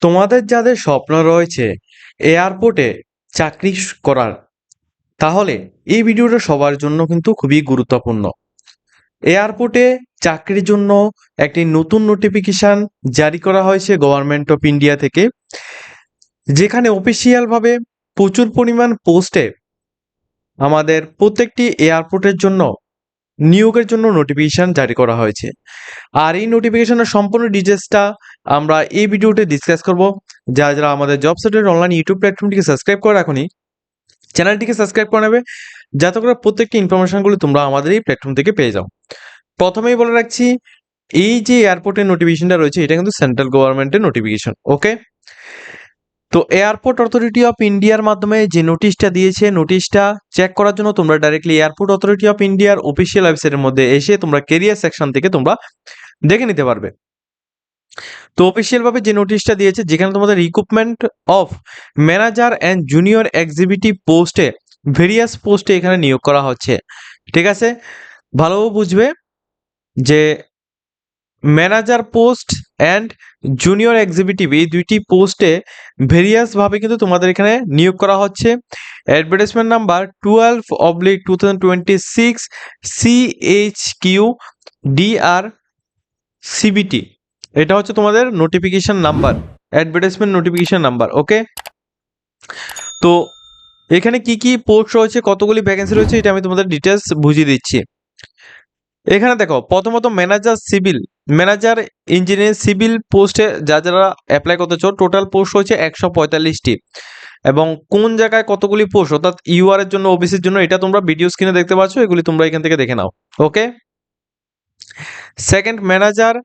তোমাদের যাদের স্বপ্ন রয়েছে এয়ারপোর্টে চাকরি করার, তাহলে এই ভিডিওটা সবার জন্য কিন্তু খুবই গুরুত্বপূর্ণ। এয়ারপোর্টে চাকরির জন্য একটি নতুন নোটিফিকেশন জারি করা হয়েছে গভর্নমেন্ট অফ ইন্ডিয়া থেকে, যেখানে অফিসিয়ালভাবে প্রচুর পরিমাণ পোস্টে আমাদের প্রত্যেকটি এয়ারপোর্টের জন্য নিয়োগের জন্য নোটিফিকেশন জারি করা হয়েছে। আর এই নোটিফিকেশনের সম্পূর্ণ ডিটেলসটা আমরা এই ভিডিওতে ডিসকাস করব। যারা যারা আমাদের জব সেটের অনলাইন ইউটিউব প্ল্যাটফর্মটিকে সাবস্ক্রাইব করে রাখুনি, চ্যানেলটিকে সাবস্ক্রাইব করে নেবে, যাতে করে প্রত্যেকটি ইনফরমেশনগুলো তোমরা আমাদের এই প্ল্যাটফর্ম থেকে পেয়ে যাও। প্রথমেই বলে রাখছি, এই যে এয়ারপোর্টের নোটিফিকেশনটা রয়েছে এটা কিন্তু সেন্ট্রাল গভর্নমেন্টের নোটিফিকেশন। ওকে, তো এয়ারপোর্ট অথরিটি অফ ইন্ডিয়ার মাধ্যমে যে নোটিশটা দিয়েছে, নোটিশটা চেক করার জন্য তোমরা ডাইরেক্টলি এয়ারপোর্ট অথরিটি অফ ইন্ডিয়ার অফিসিয়াল ওয়েবসাইটের মধ্যে এসে তোমরা কেরিয়ার সেকশন থেকে তোমরা দেখে নিতে পারবে। তো অফিসিয়াল ভাবে যে নোটিশটা দিয়েছে, যেখানে তোমাদের recruitment of manager and junior executive পোস্টে ভেরিয়াস পোস্টে এখানে নিয়োগ করা হচ্ছে। ঠিক আছে, ভালোভাবে বুঝবে যে manager post and junior executive এই দুইটি পোস্টে ভেরিয়াস ভাবে কিন্তু তোমাদের এখানে নিয়োগ করা হচ্ছে। Advertisement number 12/2026 CHQ DR CBT, এটা হচ্ছে তোমাদের notification number, advertisement notification number. Okay, তো এখানে কি কি পোস্ট রয়েছে, কতগুলি ভ্যাকেন্সি রয়েছে, এটা আমি তোমাদের ডিটেলস বুঝিয়ে দিচ্ছি। এখানে দেখো, প্রথমত manager civil, manager engineer civil পোস্টে যারা অ্যাপ্লাই করতে চাও, টোটাল পোস্ট হচ্ছে 145টি। এবং কোন জায়গায় কতগুলি পোস্ট, অর্থাৎ ইউআর এর জন্য, ওবিসির জন্য, এটা তোমরা ভিডিও স্ক্রিনে দেখতে পাচ্ছ, এগুলি তোমরা এখান থেকে দেখে নাও। ওকে, সেকেন্ড ম্যানেজার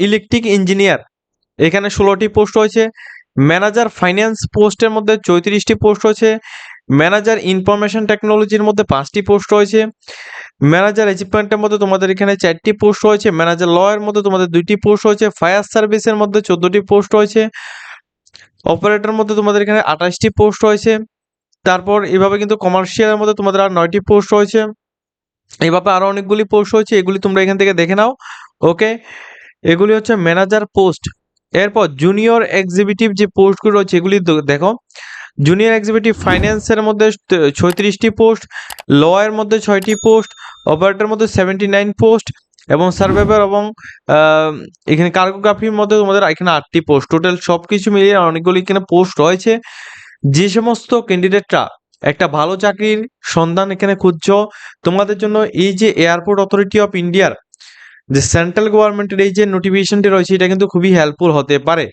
ইলেকট্রিক ইঞ্জিনিয়ার, এখানে 16টি পোস্ট রয়েছে। ম্যানেজার ফাইন্যান্স পোস্টের মধ্যে 34টি পোস্ট রয়েছে। ম্যানেজার ইনফরমেশন টেকনোলজির মধ্যে 5টি পোস্ট রয়েছে। ম্যানেজার অ্যাচিভমেন্টের মধ্যে তোমাদের এখানে 4টি পোস্ট রয়েছে। ম্যানেজার ল এর মধ্যে তোমাদের 2টি পোস্ট রয়েছে। ফায়ার সার্ভিসের মধ্যে 14টি পোস্ট রয়েছে। অপারেটরের মধ্যে তোমাদের এখানে 28টি পোস্ট রয়েছে। তারপর এভাবে কিন্তু কমার্শিয়ালের মধ্যে তোমাদের আর 9টি পোস্ট রয়েছে। এভাবে আরো অনেকগুলি পোস্ট রয়েছে, এগুলি তোমরা এখান থেকে দেখে নাও। ওকে, এগুলি হচ্ছে ম্যানেজার পোস্ট। এরপর জুনিয়র এক্সিকিউটিভ যে পোস্টগুলো রয়েছে এগুলি দেখো। জুনিয়র এক্সিকিউটিভ ফাইন্যান্সের মধ্যে 36টি পোস্ট, ল এর মধ্যে 6টি পোস্ট, অপারেটরের মধ্যে 79 পোস্ট, এবং সার্ভেয়ার এবং এখানে কার্গোগ্রাফির মধ্যে তোমাদের এখানে 8টি পোস্ট। টোটাল সব কিছু মিলিয়ে অনেকগুলি এখানে পোস্ট রয়েছে। যে সমস্ত ক্যান্ডিডেটরা একটা ভালো চাকরির সন্ধান এখানে খুঁজছো, তোমাদের জন্য এই যে এয়ারপোর্ট অথরিটি অফ ইন্ডিয়ার যে সেন্ট্রাল গভর্নমেন্টের এই যে নোটিফিকেশনটি রয়েছে, এটা কিন্তু খুবই হেল্পফুল হতে পারে।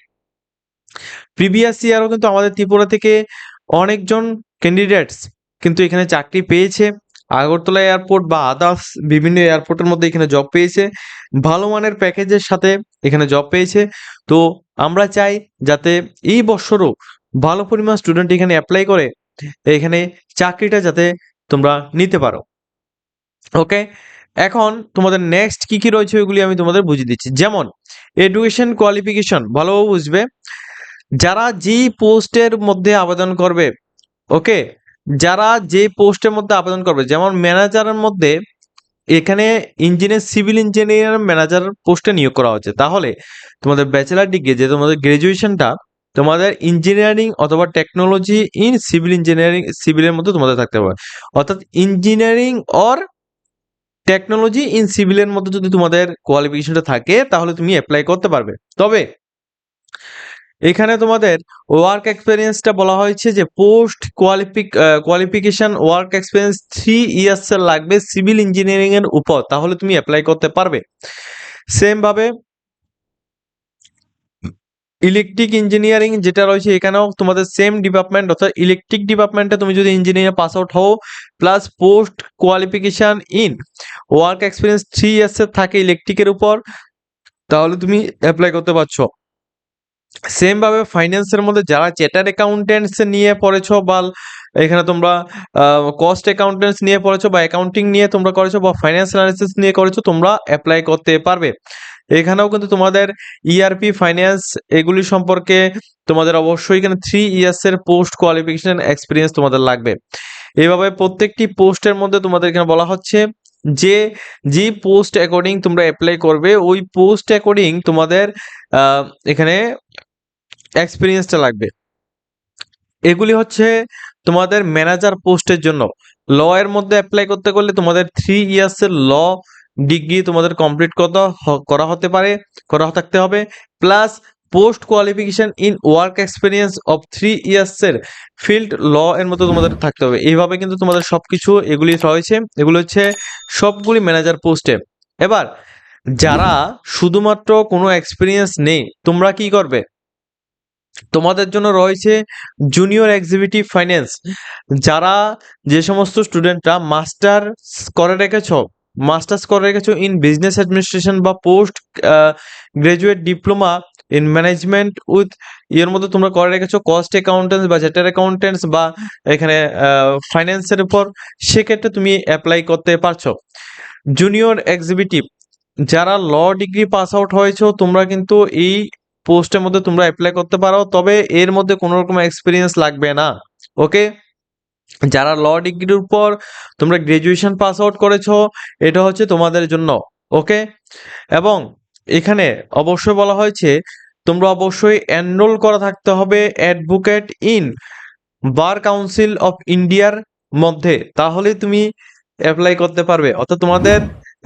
প্রিভিয়াস ইয়ারও কিন্তু আমাদের ত্রিপুরা থেকে অনেকজন ক্যান্ডিডেটস কিন্তু এখানে চাকরি পেয়েছে। আগরতলা এয়ারপোর্ট বা আদার্স বিভিন্ন এয়ারপোর্টের মধ্যে এখানে জব পেয়েছে, ভালো মানের প্যাকেজের সাথে এখানে জব পেয়েছে। তো আমরা চাই যাতে এই বছরও ভালো পরিমাণ স্টুডেন্ট এখানে অ্যাপ্লাই করে এখানে চাকরিটা যাতে তোমরা নিতে পারো। ওকে, এখন তোমাদের নেক্সট কি কি রয়েছে ওইগুলি আমি তোমাদের বুঝিয়ে দিচ্ছি। যেমন এডুকেশন কোয়ালিফিকেশন, ভালোভাবে বুঝবে। যারা যেই পোস্টের মধ্যে আবেদন করবে, ওকে, যারা যে পোস্টের মধ্যে আবেদন করবে, যেমন ম্যানেজারের মধ্যে এখানে ইঞ্জিনিয়ার সিভিল ইঞ্জিনিয়ার ম্যানেজার পোস্টে নিয়োগ করা হচ্ছে, তাহলে তোমাদের ব্যাচেলার ডিগ্রি যে তোমাদের গ্রাজুয়েশনটা তোমাদের ইঞ্জিনিয়ারিং অথবা টেকনোলজি ইন সিভিল ইঞ্জিনিয়ারিং, সিভিলের মধ্যে তোমাদের থাকতে হবে। অর্থাৎ ইঞ্জিনিয়ারিং অর টেকনোলজি ইন সিভিলের মধ্যে যদি তোমাদের কোয়ালিফিকেশনটা থাকে, তাহলে তুমি অ্যাপ্লাই করতে পারবে। তবে এখানে তোমাদের ওয়ার্ক এক্সপেরিয়েন্সটা বলা হয়েছে যে post qualification work experience 3 years এর লাগবে সিভিল ইঞ্জিনিয়ারিং এর উপর, তাহলে তুমি অ্যাপ্লাই করতে পারবে। সেম ভাবে ইলেকট্রিক ইঞ্জিনিয়ারিং যেটা রয়েছে, এখানেও তোমাদের সেম ডিপার্টমেন্ট, অর্থাৎ ইলেকট্রিক ডিপার্টমেন্টে তুমি যদি ইঞ্জিনিয়ার পাস আউট হও plus post qualification in work experience 3 years এর থাকে ইলেকট্রিকের উপর, তাহলে তুমি অ্যাপ্লাই করতে পারছো। সেম ভাবে ফাইন্যান্সের মধ্যে যারা চার্টার্ড অ্যাকাউন্টেন্টস নিয়ে পড়েছো, বা এখানে তোমরা কস্ট অ্যাকাউন্টেন্টস নিয়ে পড়েছো, বা অ্যাকাউন্টিং নিয়ে তোমরা করেছো, বা ফাইন্যান্স অ্যানালিসিস নিয়ে করেছো, তোমরা অ্যাপ্লাই করতে পারবে। এখানেও কিন্তু তোমাদের ইআরপি ফাইন্যান্স এগুলি সম্পর্কে তোমাদের অবশ্যই এখানে 3 ইয়ার্স এর পোস্ট কোয়ালিফিকেশন এক্সপিরিয়েন্স তোমাদের লাগবে। এইভাবে প্রত্যেকটি পোস্টের মধ্যে তোমাদের এখানে বলা হচ্ছে যে যে পোস্ট অ্যাকর্ডিং তোমরা অ্যাপ্লাই করবে, ওই পোস্ট অ্যাকর্ডিং তোমাদের এখানে এক্সপিরিয়েন্সটা লাগবে। এগুলি হচ্ছে তোমাদের ম্যানেজার পোস্টের জন্য। ল এর মধ্যে অ্যাপ্লাই করতে করলে তোমাদের 3 ইয়ার্সের ল ডিগ্রি তোমাদের কমপ্লিট করা হতে পারে, করা থাকতে হবে, plus post qualification in work experience of 3 ইয়ার্সের ফিল্ড ল এর মধ্যে তোমাদের থাকতে হবে। এইভাবে কিন্তু তোমাদের সবকিছু এগুলি রয়েছে। এগুলো হচ্ছে সবগুলি ম্যানেজার পোস্টে। এবার যারা শুধুমাত্র কোনো এক্সপিরিয়েন্স নেই, তোমরা কি করবে? তোমাদের জন্য রয়েছে জুনিয়র এক্সিকিউটিভ ফাইন্যান্স। যারা, যে সমস্ত স্টুডেন্টরা মাস্টার্স করে রেখেছো ইন বিজনেস অ্যাডমিনিস্ট্রেশন বা post graduate diploma in management with এর মধ্যে তোমরা করে রেখেছো কস্ট অ্যাকাউন্টেন্টস বা চার্টার্ড অ্যাকাউন্টেন্টস বা এখানে ফাইন্যান্সের উপর, সেক্ষেত্রে তুমি অ্যাপ্লাই করতে পারছো। জুনিয়র এক্সিকিউটিভ যারা ল ডিগ্রি পাস আউট হয়েছো, তোমরা কিন্তু এই পোস্টের মধ্যে তোমরা অ্যাপ্লাই করতে পারো, তবে এর মধ্যে কোনো রকম এক্সপিরিয়েন্স লাগবে না। ওকে, যারা ল ডিগ্রির উপর তোমরা গ্রাজুয়েশন পাস আউট করেছো, এটা হচ্ছে তোমাদের জন্য। ওকে, এবং এখানে অবশ্যই বলা হয়েছে তোমরা অবশ্যই এনরোল করা থাকতে হবে advocate in bar council of ইন্ডিয়ার মধ্যে, তাহলে তুমি অ্যাপ্লাই করতে পারবে। অর্থাৎ তোমাদের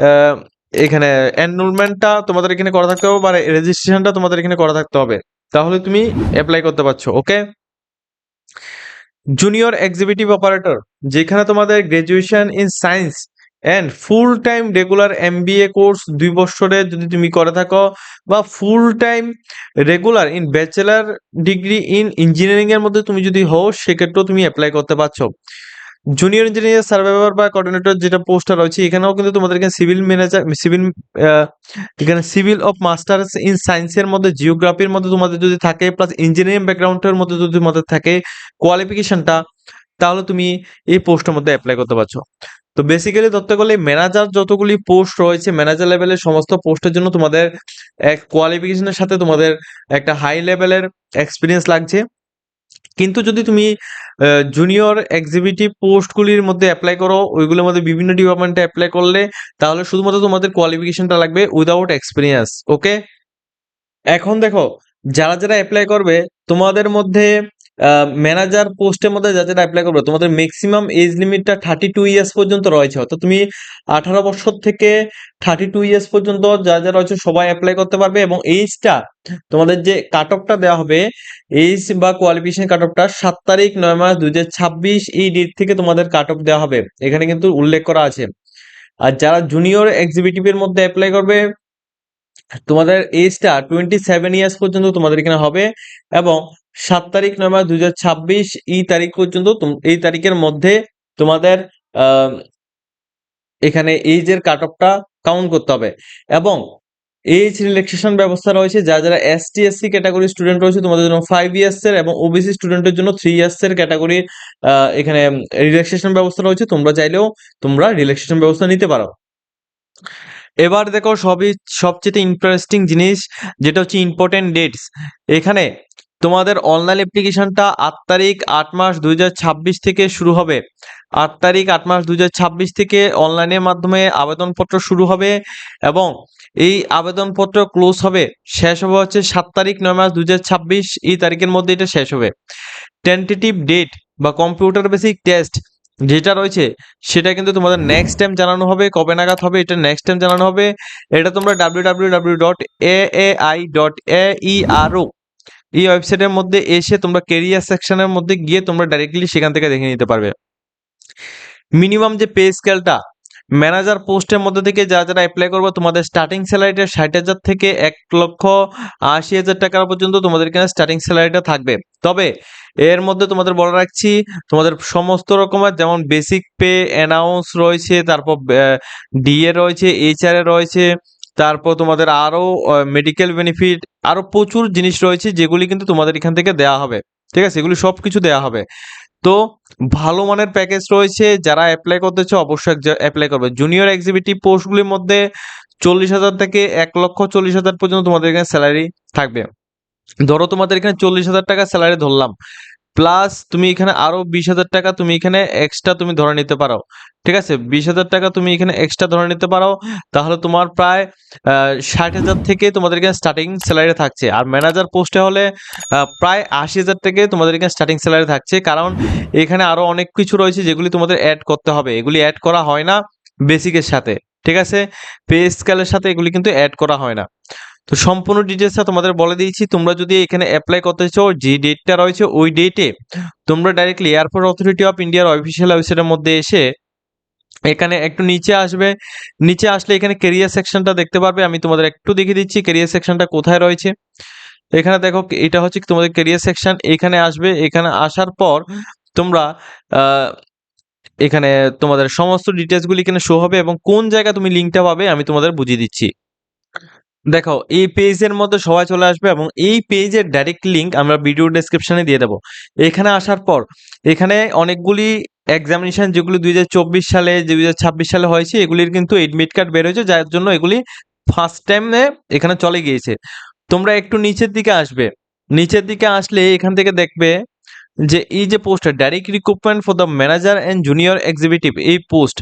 আহ, এখানে এনরোলমেন্টটা তোমাদের এখানে করা থাকতে হবে বা রেজিস্ট্রেশনটা তোমাদের এখানে করা থাকতে হবে, তাহলে তুমি অ্যাপ্লাই করতে পারছো। ওকে, জুনিয়র এক্সিকিউটিভ অপারেটর, যেখানে তোমাদের graduation in science and full time regular MBA course 2 বছরের যদি তুমি করে থাকো, বা full time regular in bachelor degree in engineering এর মধ্যে তুমি যদি হও, সেক্ষেত্রেও তুমি অ্যাপ্লাই করতে পারছো। জুনিয়র ইঞ্জিনিয়ার সার্ভাইভার বা কোঅর্ডিনেটর যেটা পোস্টটা রয়েছে, এখানেও কিন্তু তোমাদের এখানে এখানে সিভিল অফ মাস্টার্স ইন সায়েন্সের মধ্যে, জিওগ্রাফির মধ্যে তোমাদের যদি থাকে, প্লাস ইঞ্জিনিয়ারিং ব্যাকগ্রাউন্ডের মধ্যে যদি তোমাদের থাকে কোয়ালিফিকেশনটা, তাহলে তুমি এই পোস্টের মধ্যে অ্যাপ্লাই করতে পারছো। তো বেসিক্যালি ধরতে গেলে ম্যানেজার যতগুলি পোস্ট রয়েছে, ম্যানেজার লেভেলের সমস্ত পোস্টের জন্য তোমাদের এক কোয়ালিফিকেশনের সাথে তোমাদের একটা হাই লেভেলের এক্সপিরিয়েন্স লাগছে। কিন্তু যদি তুমি জুনিয়র এক্সিকিউটিভ পোস্টগুলির মধ্যে অ্যাপ্লাই করো, ওইগুলোর মধ্যে বিভিন্ন ডিপার্টমেন্টে অ্যাপ্লাই করলে, তাহলে শুধুমাত্র তোমাদের কোয়ালিফিকেশনটা লাগবে উইদাউট এক্সপিরিয়েন্স। ওকে, এখন দেখো, যারা যারা অ্যাপ্লাই করবে, তোমাদের মধ্যে ম্যানেজার পোস্টের মধ্যে যারা যারা অ্যাপ্লাই করবে, তোমাদের ম্যাক্সিমাম এজ লিমিটটা 32 ইয়ার্স পর্যন্ত রয়েছে। অর্থাৎ তুমি 18 বছর থেকে 32 ইয়ার্স পর্যন্ত যারা যারা রয়েছে সবাই অ্যাপ্লাই করতে পারবে। এবং এইজটা, তোমাদের যে কাট অফটা দেওয়া হবে, এইজ বা কোয়ালিফিকেশন কাট অফটা 7 তারিখ 9 মাস 2026 এই ডেট থেকে তোমাদের কাট অফ দেওয়া হবে, এখানে কিন্তু উল্লেখ করা আছে। আর যারা জুনিয়র এক্সিকিউটিভের মধ্যে অ্যাপ্লাই করবে, তোমাদের এজটা 27 ইয়ার্স পর্যন্ত তোমাদের এখানে হবে, এবং 7 তারিখ 9 মাস 2026 এই তারিখ পর্যন্ত, এই তারিখের মধ্যে তোমাদের এখানে এইজের কাট অফটা কাউন্ট করতে হবে। এবং এইজ রিল্যাক্সেশন ব্যবস্থা রয়েছে, যারা যারা এসটি এসসি ক্যাটাগরি স্টুডেন্ট রয়েছে তোমাদের জন্য 5 ইয়ার্সের, এবং ওবিসি স্টুডেন্টের জন্য 3 ইয়ার্সের ক্যাটাগরির এখানে রিল্যাক্সেশন ব্যবস্থা রয়েছে। তোমরা চাইলেও তোমরা রিল্যাক্সেশন ব্যবস্থা নিতে পারো। এবার দেখো সবচেয়ে ইন্টারেস্টিং জিনিস, যেটা হচ্ছে ইম্পর্টেন্ট ডেটস। এখানে তোমাদের অনলাইন অ্যাপ্লিকেশনটা 8 তারিখ 8 মাস 2026 থেকে শুরু হবে। 8 তারিখ 8 মাস 2026 থেকে অনলাইনের মাধ্যমে আবেদনপত্র শুরু হবে, এবং এই আবেদনপত্র ক্লোজ হবে, শেষ হবে হচ্ছে 7 তারিখ 9 মাস 2026 এই তারিখের মধ্যে এটা শেষ হবে। টেন্টেটিভ ডেট বা কম্পিউটার বেসিক টেস্ট যেটা রয়েছে, সেটা কিন্তু তোমাদের নেক্সট টাইম জানানো হবে, কবে নাগাদ হবে এটা নেক্সট টাইম জানানো হবে। এটা তোমরা www.aai.aero এই ওয়েবসাইটের মধ্যে এসে তোমরা কেরিয়ার সেকশনের মধ্যে গিয়ে তোমরা ডাইরেক্টলি সেখান থেকে দেখে নিতে পারবে। মিনিমাম যে পে স্কেলটা, ম্যানেজার পোস্টের মধ্যে থেকে যারা যারা অ্যাপ্লাই করবে, তোমাদের স্টার্টিং স্যালারিটা 60,000 থেকে 1,80,000 টাকা পর্যন্ত তোমাদের এখানে স্টার্টিং স্যালারিটা থাকবে। তবে এর মধ্যে তোমাদের বলে রাখছি, তোমাদের সমস্ত রকমের যেমন বেসিক পে অ্যানাউন্স রয়েছে, তারপর ডিএ রয়েছে, এইচআরএ রয়েছে, তারপর তোমাদের আরও মেডিকেল বেনিফিট, আরও প্রচুর জিনিস রয়েছে যেগুলি কিন্তু তোমাদের এখান থেকে দেওয়া হবে। ঠিক আছে, এগুলি সব কিছু দেওয়া হবে। তো ভালো মানের প্যাকেজ রয়েছে, যারা অ্যাপ্লাই করতে চাও অবশ্যই অ্যাপ্লাই করবে। জুনিয়র এক্সিকিউটিভ পোস্টগুলির মধ্যে 40,000 থেকে 1,40,000 পর্যন্ত তোমাদের এখানে স্যালারি থাকবে। ধরো তোমাদের এখানে 40,000 টাকা স্যালারি ধরলাম, প্লাস তুমি এখানে আরো 20,000 টাকা তুমি এখানে এক্সট্রা তুমি ধরে নিতে পারো। ঠিক আছে, 20,000 টাকা তুমি এখানে এক্সট্রা ধরে নিতে পারো, তাহলে তোমার প্রায় 60,000 থেকে তোমাদের এখানে স্টার্টিং স্যালারি থাকছে। আর ম্যানেজার পোস্টে হলে প্রায় 80,000 থেকে তোমাদের এখানে স্টার্টিং স্যালারি থাকছে, কারণ এখানে আরো অনেক কিছু রয়েছে যেগুলি তোমাদের অ্যাড করতে হবে, এগুলি অ্যাড করা হয় না বেসিকের সাথে। ঠিক আছে, পে স্কেলের সাথে এগুলি কিন্তু অ্যাড করা হয় না। তো সম্পূর্ণ ডিটেলসটা তোমাদের বলে দিয়েছি। তোমরা যদি এখানে অ্যাপ্লাই করতে চাও, যে ডেটটা রয়েছে ওই ডেটে তোমরা ডাইরেক্টলি এয়ারপোর্ট অথরিটি অফ ইন্ডিয়ার অফিসিয়াল ওয়েবসাইটের মধ্যে এসে এখানে একটু নিচে আসবে। নিচে আসলে এখানে কেরিয়ার সেকশনটা দেখতে পারবে। আমি তোমাদের একটু দেখিয়ে দিচ্ছি কেরিয়ার সেকশনটা কোথায় রয়েছে। এখানে দেখো, এটা হচ্ছে তোমাদের কেরিয়ার সেকশন। এখানে আসবে, এখানে আসার পর তোমরা আহ, এখানে তোমাদের সমস্ত ডিটেলসগুলি এখানে শো হবে, এবং কোন জায়গায় তুমি লিঙ্কটা পাবে আমি তোমাদের বুঝিয়ে দিচ্ছি। দেখো, এই পেজের মধ্যে সবাই চলে আসবে, এবং এই পেজের ডাইরেক্ট লিংক আমরা ভিডিও ডেসক্রিপশনে দিয়ে দেবো। এখানে আসার পর এখানে অনেকগুলি এক্সামিনেশন যেগুলি 2024 সালে 2026 সালে হয়েছে, এগুলির কিন্তু এডমিট কার্ড বের হয়েছে, যার জন্য এগুলি ফার্স্ট টাইমে এখানে চলে গিয়েছে। তোমরা একটু নিচের দিকে আসবে। নিচের দিকে আসলে এখান থেকে দেখবে যে এই যে post, direct recruitment for the manager and junior executive, এই পোস্ট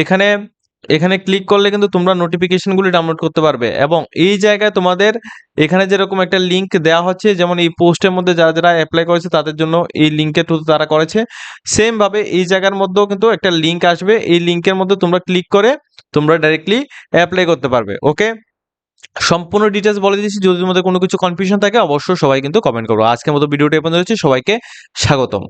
এখানে এখানে ক্লিক করলে কিন্তু তোমরা নোটিফিকেশনগুলি ডাউনলোড করতে পারবে। এবং এই জায়গায় তোমাদের এখানে যেরকম একটা লিঙ্ক দেওয়া হচ্ছে, যেমন এই পোস্টের মধ্যে যারা যারা অ্যাপ্লাই করেছে তাদের জন্য এই লিঙ্কের থ্রুতে তারা করেছে, সেম ভাবে এই জায়গার মধ্যেও কিন্তু একটা লিঙ্ক আসবে। এই লিঙ্কের মধ্যে তোমরা ক্লিক করে তোমরা ডাইরেক্টলি অ্যাপ্লাই করতে পারবে। ওকে, সম্পূর্ণ ডিটেলস বলে দিয়েছি। যদি তোমাদের কোনো কিছু কনফিউশন থাকে অবশ্যই সবাই কিন্তু কমেন্ট করো। আজকের মতো ভিডিওটা এই পর্যন্ত হচ্ছে, সবাইকে স্বাগতম।